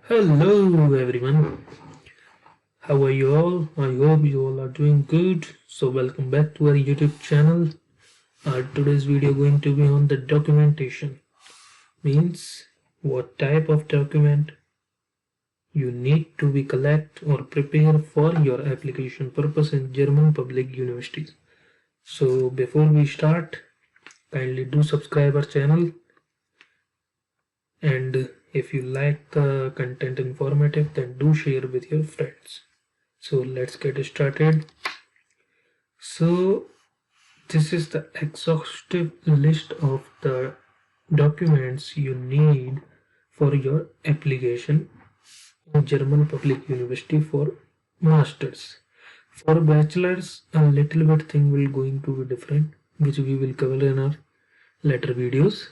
Hello everyone, how are you all? I hope you all are doing good. So welcome back to our YouTube channel. Today's video going to be on the documentation. Means what type of document you need to be collect or prepare for your application purpose in German public universities. So before we start, kindly do subscribe our channel, and if you like the content informative, then do share with your friends. So let's get started. So this is the exhaustive list of the documents you need for your application in German Public University for masters. For bachelors, a little bit thing will going to be different, which we will cover in our later videos.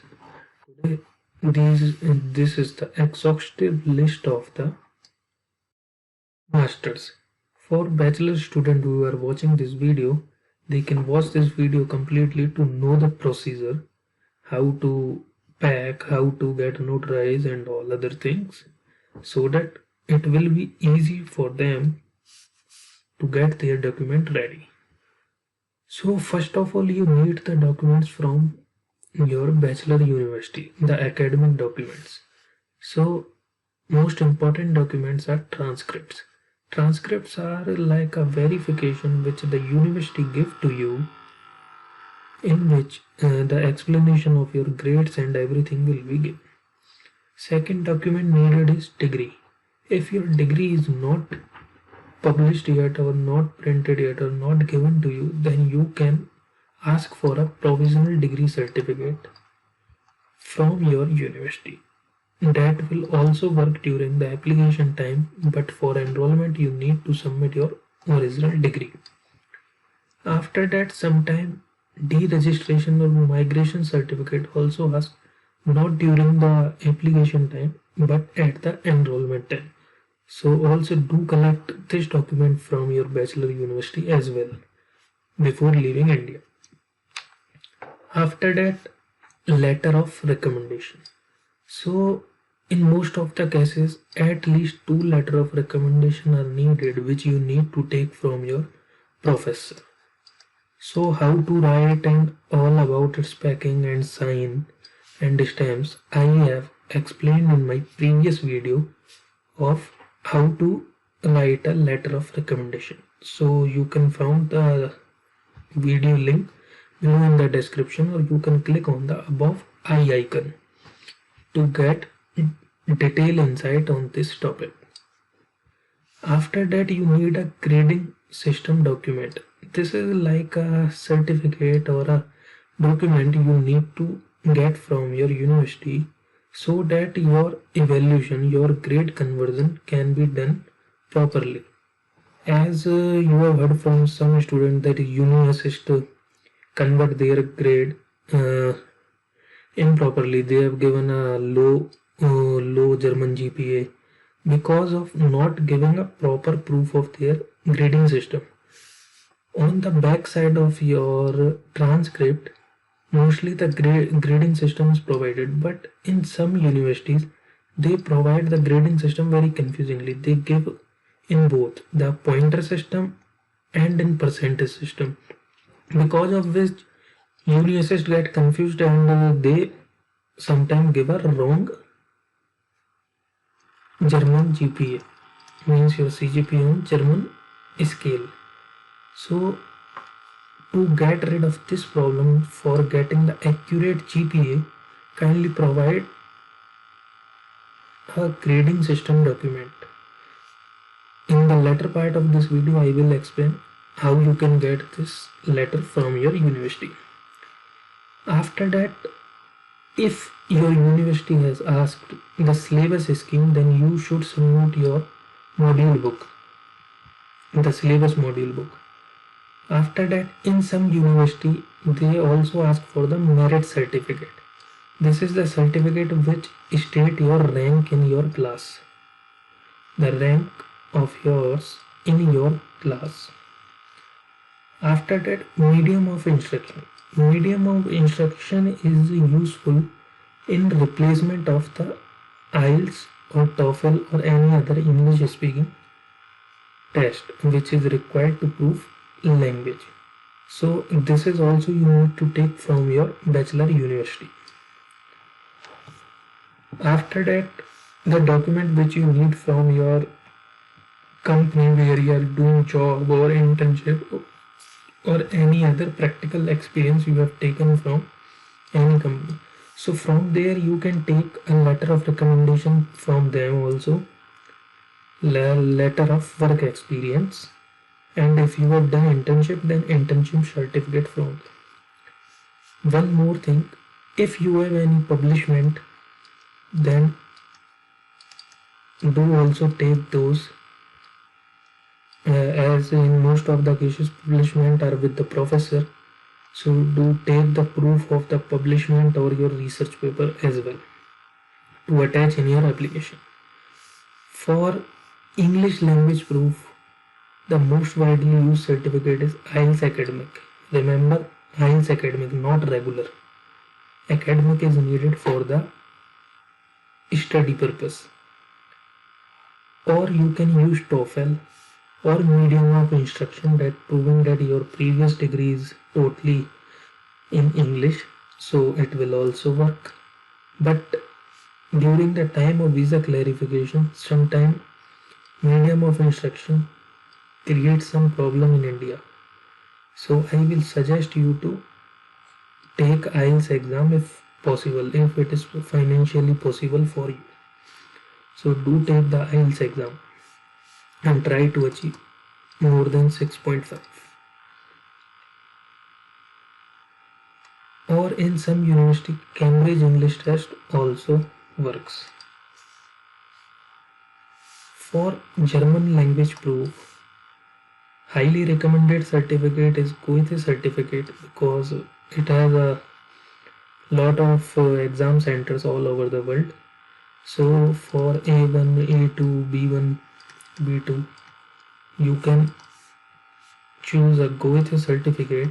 Today, this is the exhaustive list of the masters. For bachelor student who are watching this video, they can watch this video completely to know the procedure, how to pack, how to get notarized and all other things, so that it will be easy for them to get their document ready. So first of all, you need the documents from your bachelor university, the academic documents. So most important documents are transcripts. Transcripts are like a verification which the university give to you, in which the explanation of your grades and everything will be given. Second document needed is degree. If your degree is not published yet or not printed yet or not given to you, then you can ask for a provisional degree certificate from your university. That will also work during the application time, but for enrollment you need to submit your original degree. After that, sometime deregistration or migration certificate also asked, not during the application time but at the enrollment time. So also do collect this document from your bachelor university as well before leaving India. After that, letter of recommendation. So in most of the cases, at least 2 letters of recommendation are needed, which you need to take from your professor. So how to write and all about its packing and sign and stamps, I have explained in my previous video of how to write a letter of recommendation. So you can find the video link below in the description, or you can click on the above I icon to get detailed insight on this topic. After that, you need a grading system document. This is like a certificate or a document you need to get from your university so that your evaluation, your grade conversion can be done properly. As you have heard from some students that UniAssist convert their grade improperly. They have given a low German GPA because of not giving a proper proof of their grading system. On the back side of your transcript, mostly the grading system is provided, but in some universities they provide the grading system very confusingly. They give in both the pointer system and in percentage system, because of which UniAssist get confused and they sometimes give a wrong German GPA, means your CGPA on German scale. So to get rid of this problem, for getting the accurate GPA, kindly provide a grading system document. In the latter part of this video, I will explain how you can get this letter from your university. After that, if your university has asked the syllabus scheme, then you should submit your module book, the syllabus module book. After that, in some university, they also ask for the merit certificate. This is the certificate which state your rank in your class, the rank of yours in your class. After that, medium of instruction. Medium of instruction is useful in replacement of the IELTS or TOEFL or any other English speaking test which is required to prove language. So this is also you need to take from your bachelor university. After that, the document which you need from your company where you are doing job or internship or any other practical experience you have taken from any company. So from there you can take a letter of recommendation from them also, letter of work experience, and if you have done internship then internship certificate from them. One more thing, if you have any publishment then do also take those, as in most of the cases publishment are with the professor, so do take the proof of the publishment or your research paper as well to attach in your application. For English language proof, the most widely used certificate is IELTS Academic. Remember, IELTS Academic, not regular. Academic is needed for the study purpose. Or you can use TOEFL or medium of instruction that proving that your previous degree is totally in English, so it will also work. But during the time of visa clarification, sometime medium of instruction creates some problem in India. So I will suggest you to take IELTS exam if possible, if it is financially possible for you. So do take the IELTS exam and try to achieve more than 6.5. Or in some university, Cambridge English test also works. For German language proof, highly recommended certificate is Goethe certificate because it has a lot of exam centers all over the world. So for A1, A2, B1, B2, you can choose a Goethe certificate.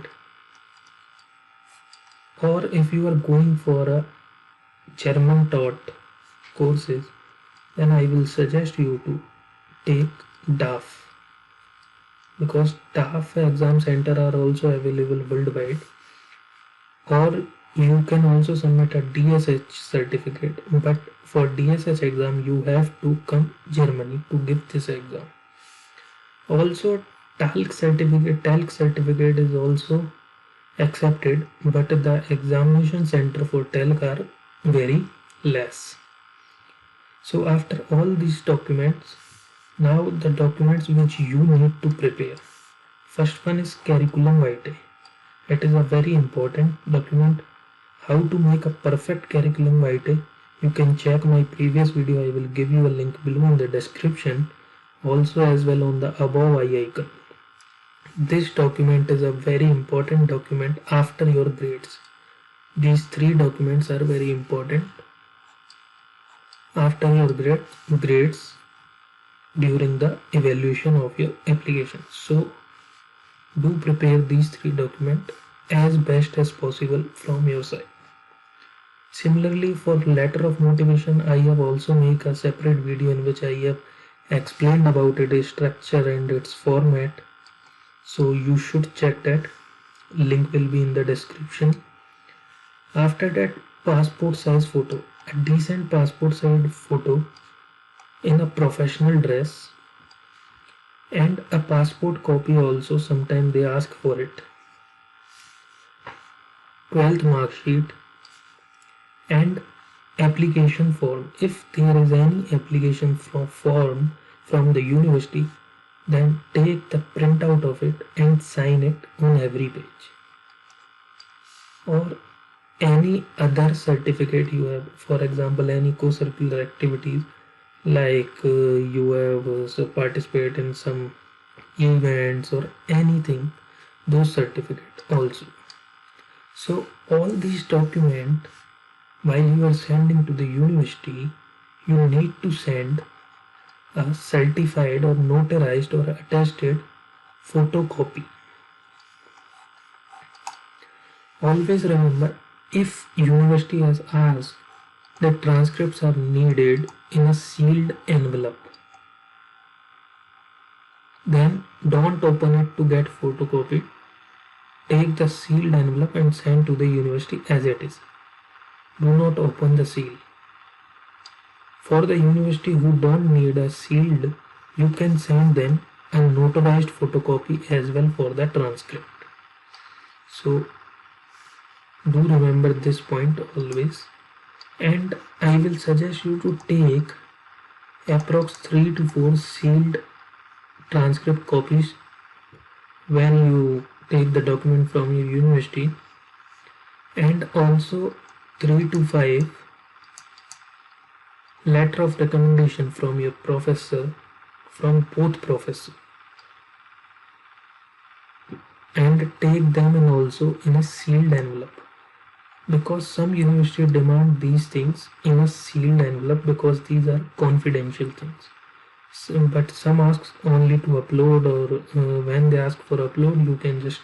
Or if you are going for a German taught courses, then I will suggest you to take DAF, because DAF exam center are also available worldwide. Or you can also submit a DSH certificate, but for DSH exam you have to come Germany to give this exam. Also TALC certificate is also accepted, but the examination center for TALC are very less. So after all these documents, now the documents which you need to prepare. First one is curriculum vitae. It is a very important document. How to make a perfect curriculum vitae, you can check my previous video. I will give you a link below in the description, also as well on the above eye icon. This document is a very important document after your grades. These three documents are very important after your grades during the evaluation of your application. So do prepare these three documents as best as possible from your side. Similarly, for letter of motivation, I have also made a separate video in which I have explained about its structure and its format. So you should check that. Link will be in the description. After that, passport size photo. A decent passport size photo in a professional dress, and a passport copy also, sometimes they ask for it. 12th mark sheet and application form. If there is any application form from the university, then take the printout of it and sign it on every page. Or any other certificate you have, for example any co-curricular activities, like you have participate in some events or anything, those certificate also. So all these documents, while you are sending to the university, you need to send a certified or notarized or attested photocopy. Always remember, if university has asked The transcripts are needed in a sealed envelope. Then don't open it to get photocopied. Take the sealed envelope and send to the university as it is. Do not open the seal. For the university who don't need a sealed, you can send them a notarized photocopy as well for the transcript. So do remember this point always. And I will suggest you to take approx 3 to 4 sealed transcript copies when you take the document from your university, and also 3 to 5 letter of recommendation from your professor, from both professor, and take them and also in a sealed envelope, because some university demand these things in a sealed envelope because these are confidential things. So, but some asks only to upload, or when they ask for upload, you can just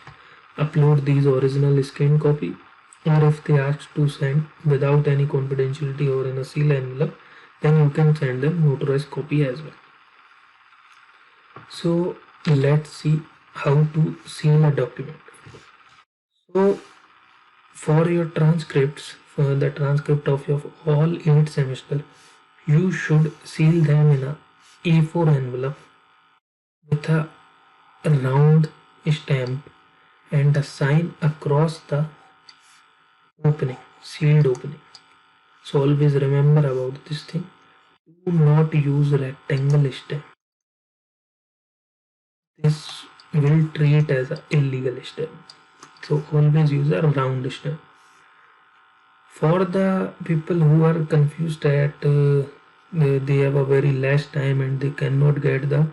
upload these original screen copy, or if they ask to send without any confidentiality or in a sealed envelope, then you can send them notarized copy as well. So let's see how to seal a document. So for your transcripts, for the transcript of your all 8 semester, you should seal them in a A4 envelope with a round stamp and a sign across the opening, sealed opening. So always remember about this thing. Do not use rectangle stamp. This will treat as an illegal stamp. So always use a round stamp. For the people who are confused that they have a very less time and they cannot get the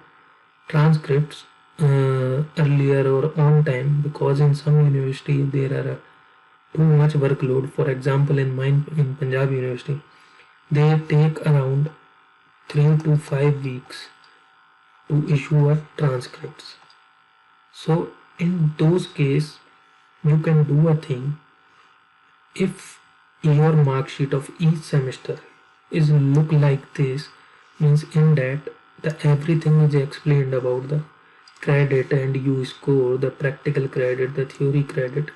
transcripts earlier or on time, because in some university there are too much workload. For example, in mine, in Punjab University, they take around 3 to 5 weeks to issue a transcripts. So in those case, you can do a thing. If your mark sheet of each semester is look like this, means in that the everything is explained about the credit, and you score the practical credit, the theory credit,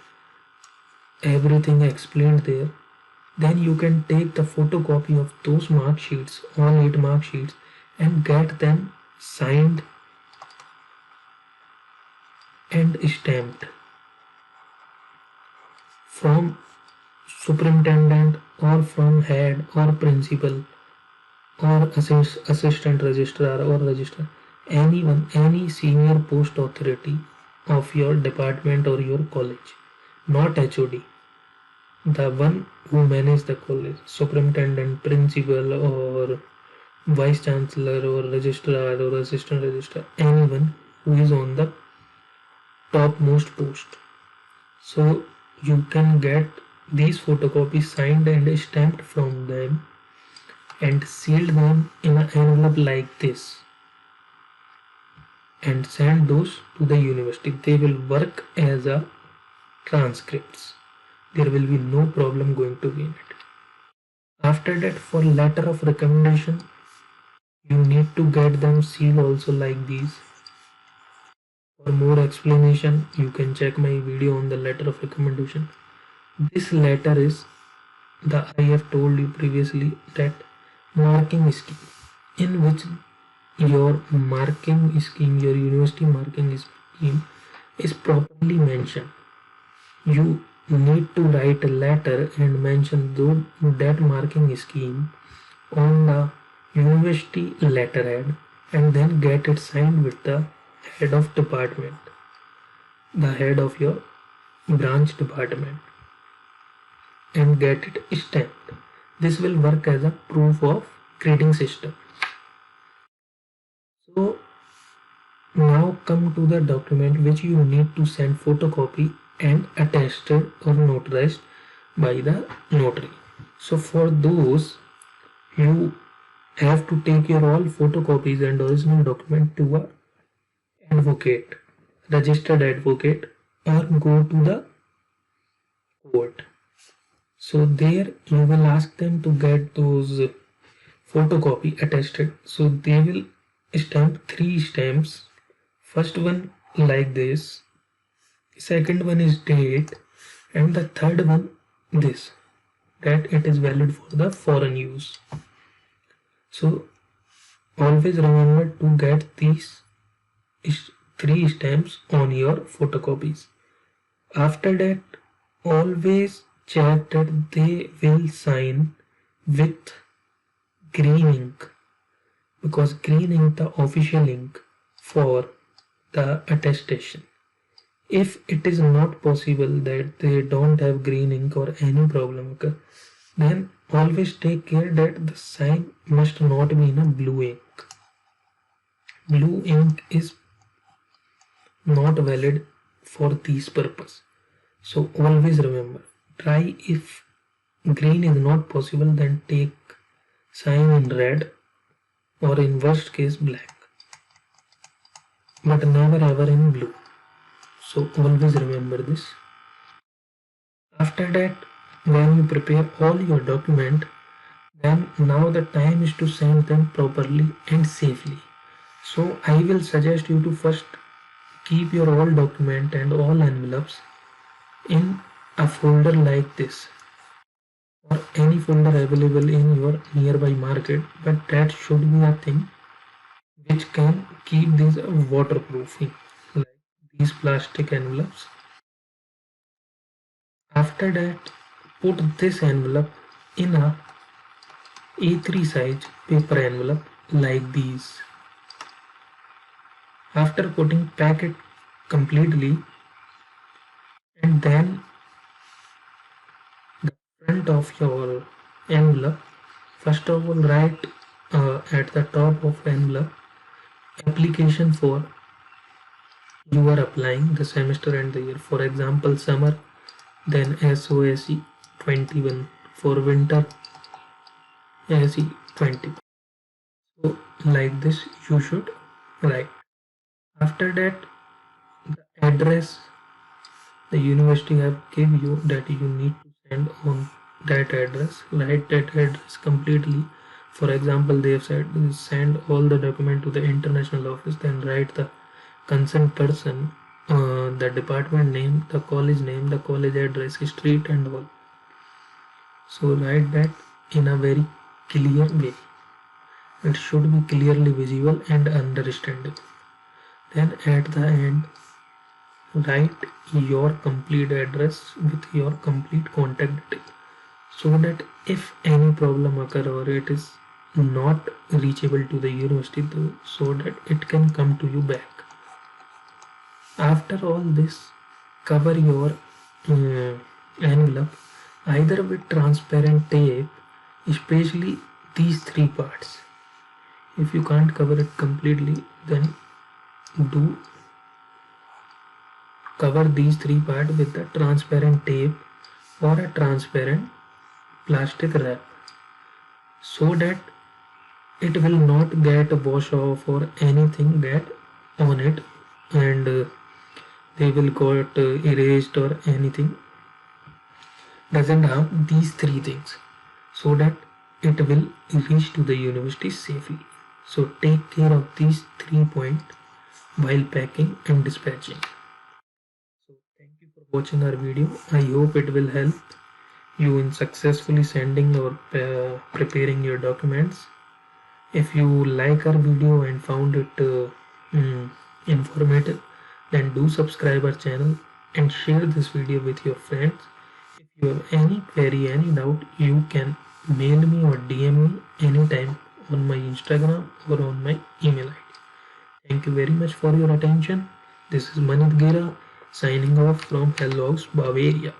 everything explained there, then you can take the photocopy of those mark sheets, all 8 mark sheets, and get them signed and stamped from superintendent or from head or principal or assistant registrar or registrar, anyone, any senior post authority of your department or your college, not HOD, the one who manages the college, superintendent, principal, or vice chancellor, or registrar, or assistant registrar, anyone who is on the topmost post. So you can get these photocopies signed and stamped from them and sealed them in an envelope like this and send those to the university. They will work as a transcripts. There will be no problem going to be in it. After that, for letter of recommendation, you need to get them sealed also like these. For more explanation, you can check my video on the letter of recommendation. This letter is the, I have told you previously, that marking scheme in which your marking scheme, your university marking scheme is properly mentioned. You need to write a letter and mention that marking scheme on the university letterhead, and then get it signed with the head of department, the head of your branch department, and get it stamped. This will work as a proof of grading system. So now come to the document which you need to send photocopy and attested or notarized by the notary. So for those, you have to take your all photocopies and original document to a advocate, registered advocate, or go to the court. So there you will ask them to get those photocopy attested. So they will stamp 3 stamps. First one like this, second one is date, and the third one this, that it is valid for the foreign use. So always remember to get these 3 stamps on your photocopies. After that, always check that they will sign with green ink, because green ink the official ink for the attestation. If it is not possible that they don't have green ink or any problem occur, then always take care that the sign must not be in a blue ink. Blue ink is not valid for this purpose. So always remember, try if green is not possible, then take sign in red or in worst case black, but never ever in blue. So always remember this. After that, when you prepare all your document, then now the time is to send them properly and safely. So I will suggest you to first keep your all document and all envelopes in a folder like this, or any folder available in your nearby market, but that should be a thing which can keep these waterproofing, like these plastic envelopes. After that, put this envelope in a A3 size paper envelope like these. After putting, pack it completely, and then the front of your envelope, first of all write at the top of envelope application for you are applying, the semester and the year. For example, summer, then SOSE 21, for winter SE 20. So like this you should write. After that, the address the university have give you that you need to send on that address. Write that address completely. For example, they have said send all the document to the international office, then write the concerned person, the department name, the college address, street and all. So write that in a very clear way. It should be clearly visible and understandable. Then at the end, write your complete address with your complete contact detail, so that if any problem occur or it is not reachable to the university, so that it can come to you back. After all this, cover your envelope either with transparent tape, especially these 3 parts. If you can't cover it completely, then do cover these 3 parts with the transparent tape or a transparent plastic wrap, so that it will not get wash off or anything get on it, and they will got erased or anything. Doesn't harm these 3 things, so that it will reach to the university safely. So take care of these 3 points while packing and dispatching. So thank you for watching our video. I hope it will help you in successfully sending or preparing your documents. If you like our video and found it informative, then do subscribe our channel and share this video with your friends. If you have any query, any doubt, you can mail me or DM me anytime on my Instagram or on my email ID. Thank you very much for your attention. This is Manit Gera signing off from Hellogs, Bavaria.